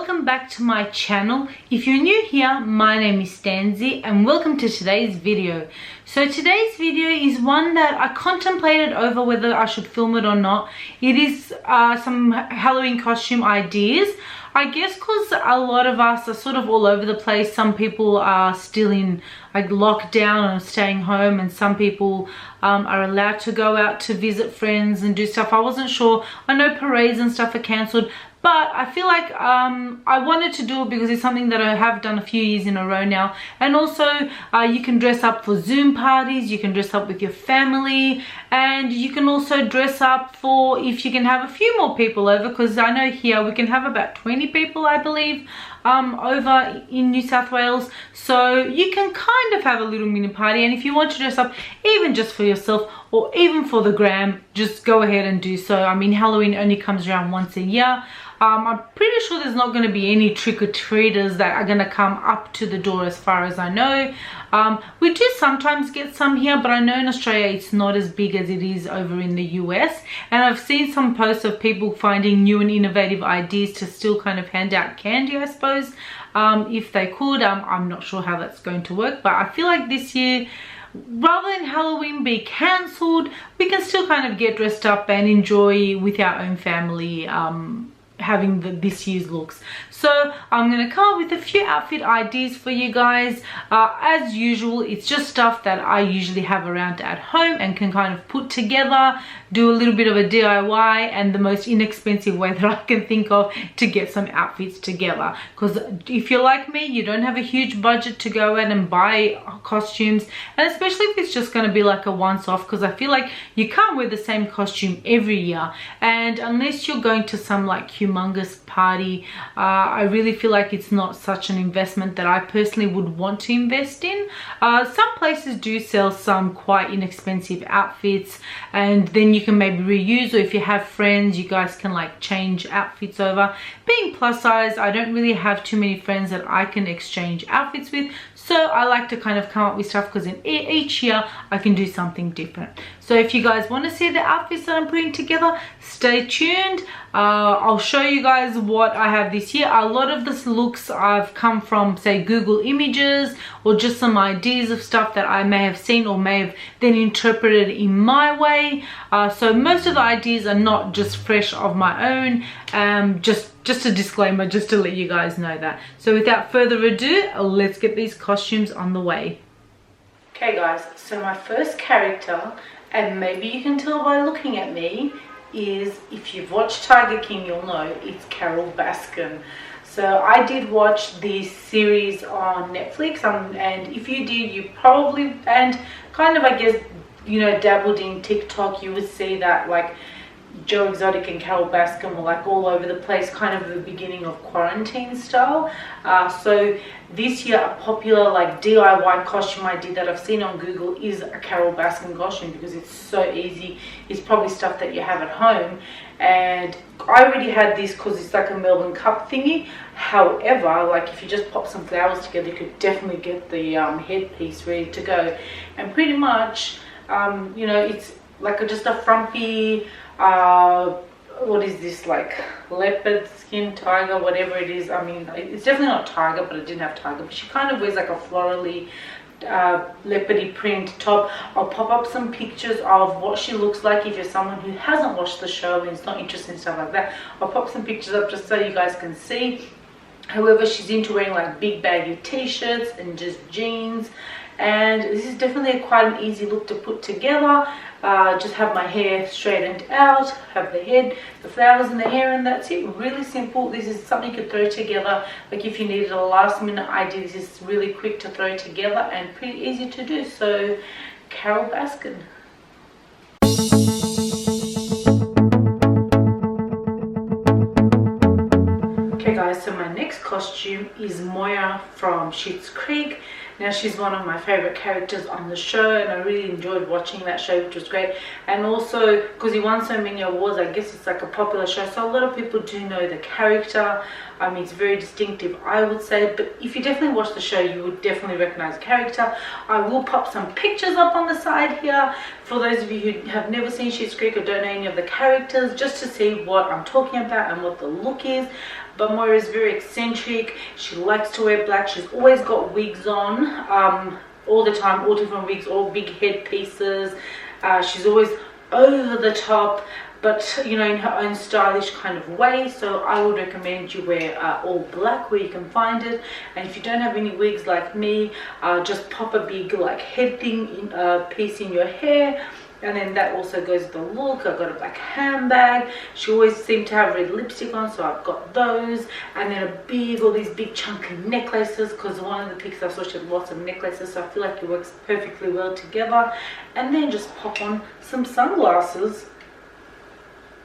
welcome back to my channel. If you're new here, my name is Stanzie and welcome to today's video. So today's video is one that I contemplated over whether I should film it or not. It is some Halloween costume ideas. I guess because a lot of us are sort of all over the place. Some people are still in like lockdown and staying home, and some people are allowed to go out to visit friends and do stuff. I wasn't sure. I know parades and stuff are cancelled, but I feel like I wanted to do it because it's something that I have done a few years in a row now. And also you can dress up for Zoom parties, you can dress up with your family, and you can also dress up for if you can have a few more people over, because I know here we can have about 20 people, I believe, over in New South Wales. So you can kind of have a little mini party, and if you want to dress up even just for yourself or even for the gram, just go ahead and do so. I mean, Halloween only comes around once a year. I'm pretty sure there's not going to be any trick-or-treaters that are going to come up to the door, as far as I know. We do sometimes get some here, but I know in Australia it's not as big as it is over in the US. And I've seen some posts of people finding new and innovative ideas to still kind of hand out candy, I suppose, if they could. I'm not sure how that's going to work, but I feel like this year, rather than Halloween be cancelled, we can still kind of get dressed up and enjoy with our own family having this year's looks. So I'm going to come up with a few outfit ideas for you guys. As usual, it's just stuff that I usually have around at home and can kind of put together, do a little bit of a DIY, and the most inexpensive way that I can think of to get some outfits together. Because if you're like me, you don't have a huge budget to go out and buy costumes, and especially if it's just going to be like a once-off, because I feel like you can't wear the same costume every year. And unless you're going to some like humongous party, I really feel like it's not such an investment that I personally would want to invest in. Some places do sell some quite inexpensive outfits, and then you can maybe reuse, or if you have friends, you guys can like change outfits over. Being plus size, I don't really have too many friends that I can exchange outfits with, so I like to kind of come up with stuff because in each year I can do something different. So if you guys want to see the outfits that I'm putting together, stay tuned. I'll show you guys what I have this year. A lot of this looks I've come from, say, Google Images, or just some ideas of stuff that I may have seen or may have then interpreted in my way. So most of the ideas are not just fresh of my own. Just a disclaimer, just to let you guys know that. So without further ado, let's get these costumes on the way. Okay guys, so my first character, and maybe you can tell by looking at me, is, if you've watched Tiger King, you'll know it's Carole Baskin. So I did watch this series on Netflix, and if you did, you probably, and kind of, I guess, you know, dabbled in TikTok, you would see that like Joe Exotic and Carole Baskin were like all over the place, kind of the beginning of quarantine style. So this year, a popular like DIY costume idea that I've seen on Google is a Carole Baskin costume, because it's so easy. It's probably stuff that you have at home, and I already had this because it's like a Melbourne Cup thingy. However, like if you just pop some flowers together, you could definitely get the headpiece ready to go. And pretty much, you know, it's like just a frumpy, what is this, like leopard skin, tiger, whatever it is. I mean, it's definitely not tiger, but it didn't have tiger, but she kind of wears like a florally leopardy print top. I'll pop up some pictures of what she looks like if you're someone who hasn't watched the show and is not interested in stuff like that. I'll pop some pictures up just so you guys can see. However, she's into wearing like big baggy t-shirts and just jeans, and this is definitely quite an easy look to put together. Just have my hair straightened out, have the head, the flowers in the hair, and that's it. Really simple. This is something you could throw together, like if you needed a last minute idea. This is really quick to throw together and pretty easy to do. So Carole Baskin. Okay guys, so my next costume is Moira from Schitt's Creek. Now, she's one of my favorite characters on the show, and I really enjoyed watching that show, which was great. And also, because he won so many awards, I guess it's like a popular show, so a lot of people do know the character. I mean, it's very distinctive, I would say, but if you definitely watch the show, you would definitely recognize the character. I will pop some pictures up on the side here for those of you who have never seen Schitt's Creek or don't know any of the characters, just to see what I'm talking about and what the look is. but Moira is very eccentric. She likes to wear black. She's always got wigs on, all the time, all different wigs, all big head pieces. She's always over the top, but you know, in her own stylish kind of way. So I would recommend you wear all black where you can find it. And if you don't have any wigs like me, just pop a big like head thing piece in your hair, and then that also goes with the look. I've got a black handbag. She always seemed to have red lipstick on, so I've got those. And then all these big chunky necklaces, because one of the pics I saw she had lots of necklaces, so I feel like it works perfectly well together. And then just pop on some sunglasses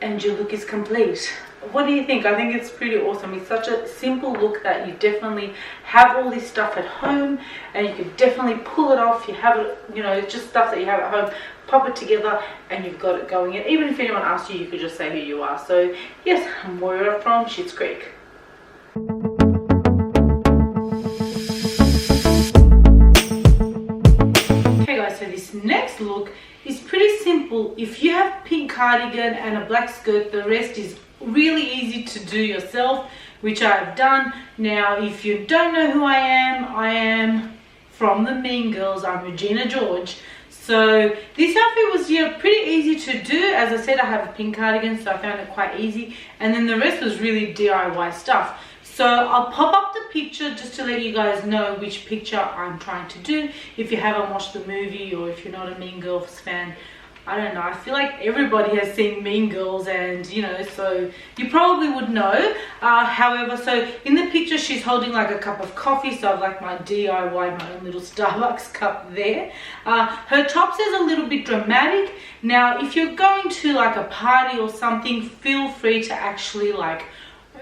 and your look is complete. What do you think? I think it's pretty awesome. It's such a simple look that you definitely have all this stuff at home, and you could definitely pull it off. You have it, you know, it's just stuff that you have at home, pop it together and you've got it going. And even if anyone asks you, you could just say who you are. So yes, I'm Moira from Schitt's Creek. Okay guys, so this next look is pretty simple. If you have pink cardigan and a black skirt, the rest is really easy to do yourself, which I've done. Now if you don't know who I am from the Mean Girls. I'm Regina George. So this outfit was, yeah, pretty easy to do. As I said, I have a pink cardigan, so I found it quite easy, and then the rest was really DIY stuff. So I'll pop up the picture just to let you guys know which picture I'm trying to do. If you haven't watched the movie, or if you're not a Mean Girls fan, I don't know, I feel like everybody has seen Mean Girls, and you know, so you probably would know. However, so in the picture she's holding like a cup of coffee, so I've like my DIY, my own little Starbucks cup there. Her top says a little bit dramatic. Now if you're going to like a party or something, feel free to actually like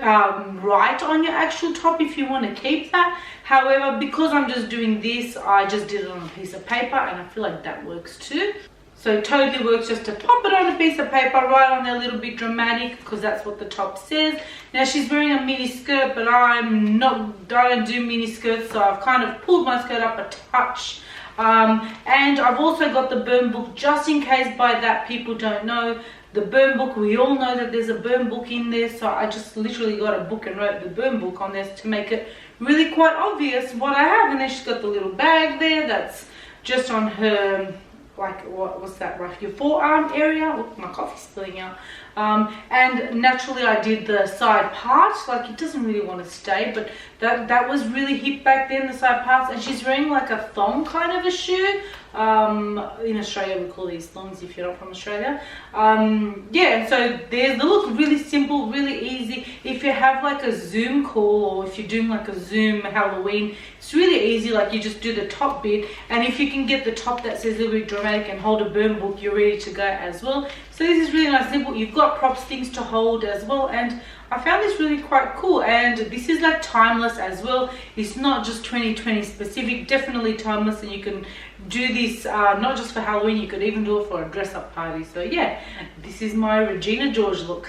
write on your actual top if you want to keep that. However, because I'm just doing this, I just did it on a piece of paper, and I feel like that works too. So it totally works just to pop it on a piece of paper, write on there a little bit dramatic, because that's what the top says. Now she's wearing a mini skirt, but I don't do mini skirts, so I've kind of pulled my skirt up a touch. And I've also got the burn book, just in case by that people don't know. The burn book, we all know that there's a burn book in there, so I just literally got a book and wrote the burn book on there to make it really quite obvious what I have. And then she's got the little bag there that's just on her, like, what's that, right, your forearm area. Oh, my coffee's spilling out. And naturally I did the side part, like it doesn't really want to stay, but that was really hip back then, the side parts. And she's wearing like a thong kind of a shoe. In Australia we call these thongs if you're not from Australia. Yeah, so there's the look, really simple, really easy. If you have like a Zoom call, or if you're doing like a Zoom Halloween, it's really easy. Like you just do the top bit, and if you can get the top that says a little bit dramatic and hold a burn book, you're ready to go as well. So this is really nice, simple. You've got props, things to hold as well, and I found this really quite cool. And this is like timeless as well. It's not just 2020 specific, definitely timeless, and you can do this not just for Halloween, you could even do it for a dress-up party. So yeah, this is my Regina George look.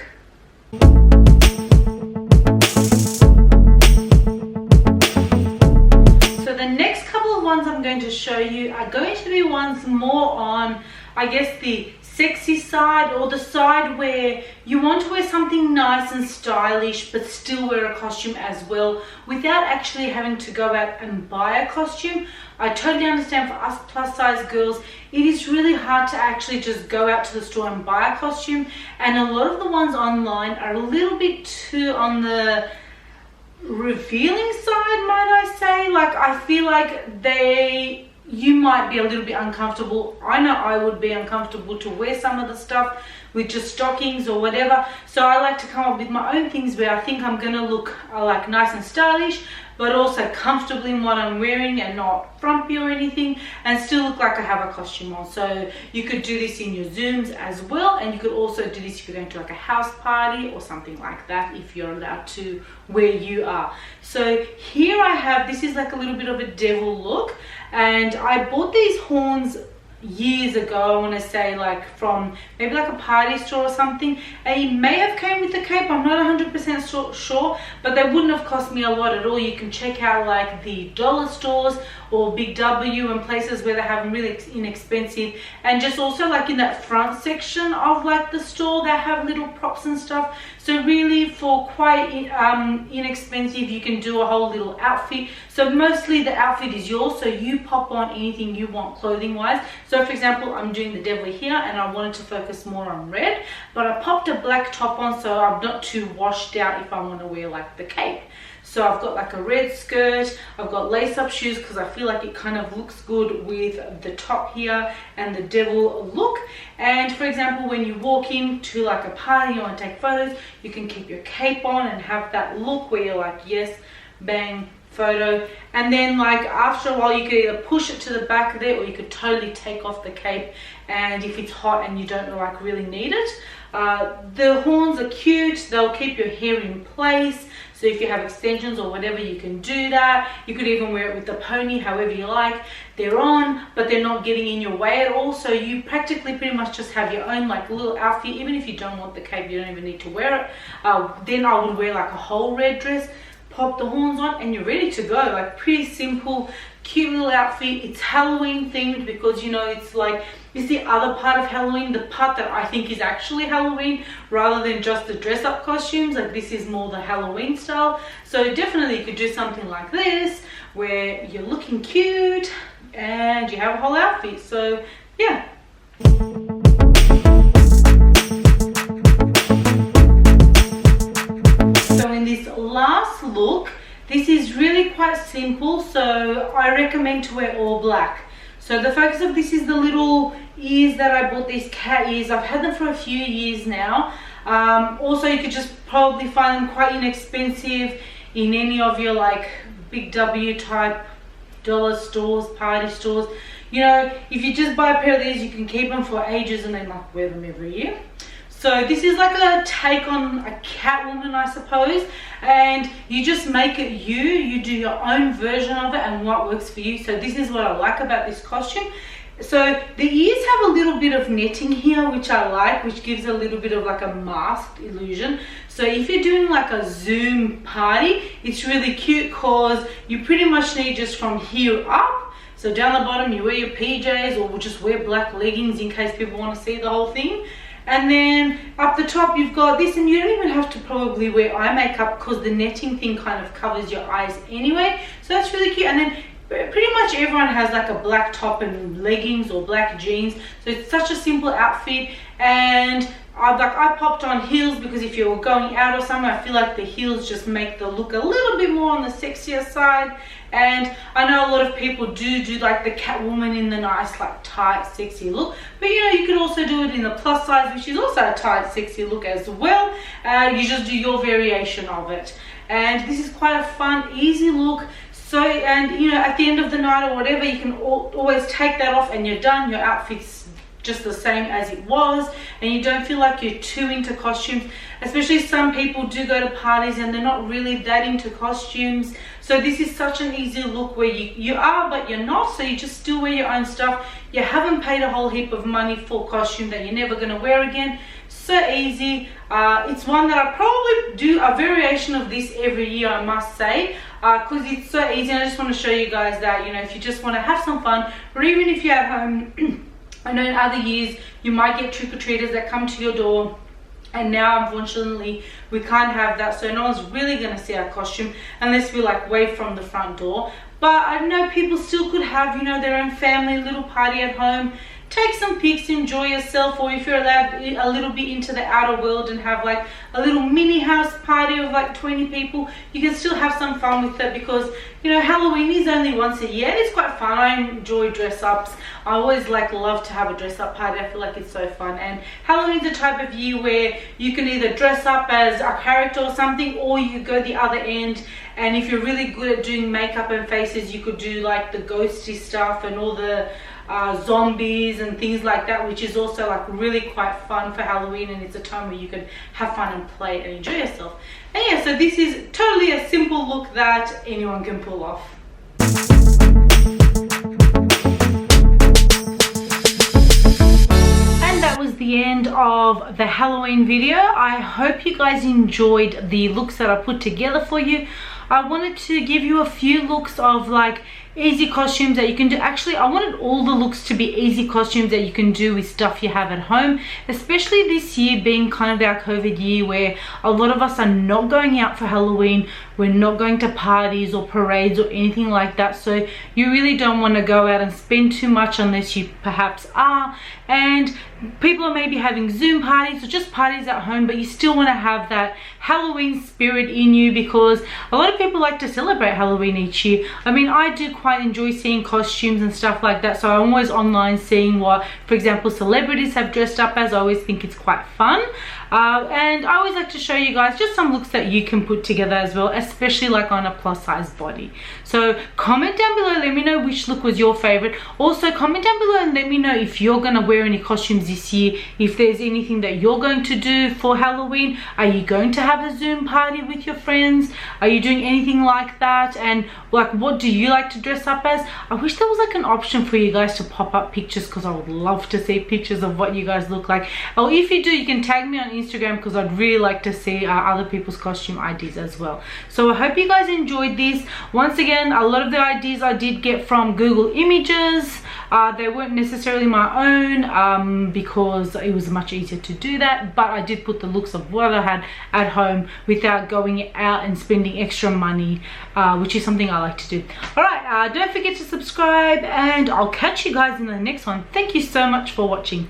So the next couple of ones I'm going to show you are going to be ones more on, I guess, the sexy side, or the side where you want to wear something nice and stylish but still wear a costume as well without actually having to go out and buy a costume. I totally understand for us plus size girls, it is really hard to actually just go out to the store and buy a costume, and a lot of the ones online are a little bit too on the revealing side, might I say. Like I feel like you might be a little bit uncomfortable. I know I would be uncomfortable to wear some of the stuff with just stockings or whatever. So I like to come up with my own things where I think I'm gonna look like nice and stylish, but also comfortable in what I'm wearing and not frumpy or anything, and still look like I have a costume on. So you could do this in your Zooms as well, and you could also do this if you're going to like a house party or something like that, if you're allowed to where you are. So here I have, this is like a little bit of a devil look, and I bought these horns years ago, I want to say, like from maybe like a party store or something, and it may have came with the cape. I'm not 100% sure, but they wouldn't have cost me a lot at all. You can check out like the dollar stores or Big W and places where they have really inexpensive, and just also like in that front section of like the store they have little props and stuff. So really for quite inexpensive you can do a whole little outfit. So mostly the outfit is yours, so you pop on anything you want clothing wise. So for example, I'm doing the devil here and I wanted to focus more on red, but I popped a black top on so I'm not too washed out if I want to wear like the cape. So I've got like a red skirt, I've got lace up shoes because I feel like it kind of looks good with the top here and the devil look. And for example, when you walk into like a party, you want to take photos, you can keep your cape on and have that look where you're like, yes, bang, photo. And then like after a while you could either push it to the back there or you could totally take off the cape, and if it's hot and you don't like really need it. The horns are cute, they'll keep your hair in place. So if you have extensions or whatever, you can do that. You could even wear it with the pony, however you like. They're on, but they're not getting in your way at all. So you practically pretty much just have your own like little outfit. Even if you don't want the cape, you don't even need to wear it. Then I would wear like a whole red dress, pop the horns on, and you're ready to go. Like pretty simple, cute little outfit. It's Halloween themed because, you know, it's like, it's the other part of Halloween, the part that I think is actually Halloween rather than just the dress up costumes. Like this is more the Halloween style. So definitely you could do something like this where you're looking cute and you have a whole outfit. So yeah. So in this last look, this is really quite simple, so I recommend to wear all black. So the focus of this is the little ears that I bought, these cat ears. I've had them for a few years now. Also you could just probably find them quite inexpensive in any of your like Big W type dollar stores, party stores. You know, if you just buy a pair of these, you can keep them for ages and then like wear them every year. So this is like a take on a Catwoman, I suppose, and you just make it you do your own version of it and what works for you. So this is what I like about this costume. So the ears have a little bit of netting here, which I like, which gives a little bit of like a masked illusion. So if you're doing like a Zoom party, it's really cute because you pretty much need just from here up. So down the bottom you wear your PJs or just wear black leggings in case people want to see the whole thing. And then up the top you've got this, and you don't even have to probably wear eye makeup because the netting thing kind of covers your eyes anyway. So that's really cute. And then pretty much everyone has like a black top and leggings or black jeans. So it's such a simple outfit. And I popped on heels because if you're going out or somewhere, I feel like the heels just make the look a little bit more on the sexier side. And I know a lot of people do like the Catwoman in the nice like tight sexy look, but you know you could also do it in the plus size, which is also a tight sexy look as well. You just do your variation of it, and this is quite a fun easy look. So, and you know, at the end of the night or whatever, you can always take that off and you're done. Your outfit's just the same as it was, and you don't feel like you're too into costumes. Especially some people do go to parties and they're not really that into costumes. So this is such an easy look where you are but you're not, so you just still wear your own stuff. You haven't paid a whole heap of money for a costume that you're never going to wear again. So easy. It's one that I probably do a variation of this every year, I must say, because it's so easy. And I just want to show you guys that, you know, if you just want to have some fun, or even if you're at home, I know in other years you might get trick-or-treaters that come to your door, and now unfortunately we can't have that, so no one's really going to see our costume unless we like wave from the front door. But I know people still could have, you know, their own family little party at home. Take some pics, enjoy yourself, or if you're allowed a little bit into the outer world and have like a little mini house party of like 20 people, you can still have some fun with it because, you know, Halloween is only once a year. It's quite fun. I enjoy dress ups. I always like love to have a dress up party. I feel like it's so fun. And Halloween's the type of year where you can either dress up as a character or something, or you go the other end. And if you're really good at doing makeup and faces, you could do like the ghosty stuff and all the zombies and things like that, which is also like really quite fun for Halloween, and it's a time where you can have fun and play and enjoy yourself. And yeah, so this is totally a simple look that anyone can pull off. And that was the end of the Halloween video. I hope you guys enjoyed the looks that I put together for you. I wanted to give you a few looks of like easy costumes that you can do. Actually, I wanted all the looks to be easy costumes that you can do with stuff you have at home, especially this year being kind of our COVID year where a lot of us are not going out for Halloween. We're not going to parties or parades or anything like that, so you really don't want to go out and spend too much unless you perhaps are, and people are maybe having Zoom parties or just parties at home, but you still want to have that Halloween spirit in you, because a lot of people like to celebrate Halloween each year. I mean, I do quite enjoy seeing costumes and stuff like that, so I'm always online seeing what, for example, celebrities have dressed up as. I always think it's quite fun. And I always like to show you guys just some looks that you can put together as well, especially like on a plus size body. So comment down below, let me know which look was your favorite. Also comment down below and let me know if you're gonna wear any costumes this year, if there's anything that you're going to do for Halloween. Are you going to have a Zoom party with your friends? Are you doing anything like that? And like, what do you like to dress up as? I wish there was like an option for you guys to pop up pictures, because I would love to see pictures of what you guys look like. Or if you do, you can tag me on Instagram, because I'd really like to see other people's costume ideas as well. So I hope you guys enjoyed this. Once again, a lot of the ideas I did get from Google Images. They weren't necessarily my own, because it was much easier to do that, but I did put the looks of what I had at home without going out and spending extra money, which is something I like to do. Alright, don't forget to subscribe, and I'll catch you guys in the next one. Thank you so much for watching.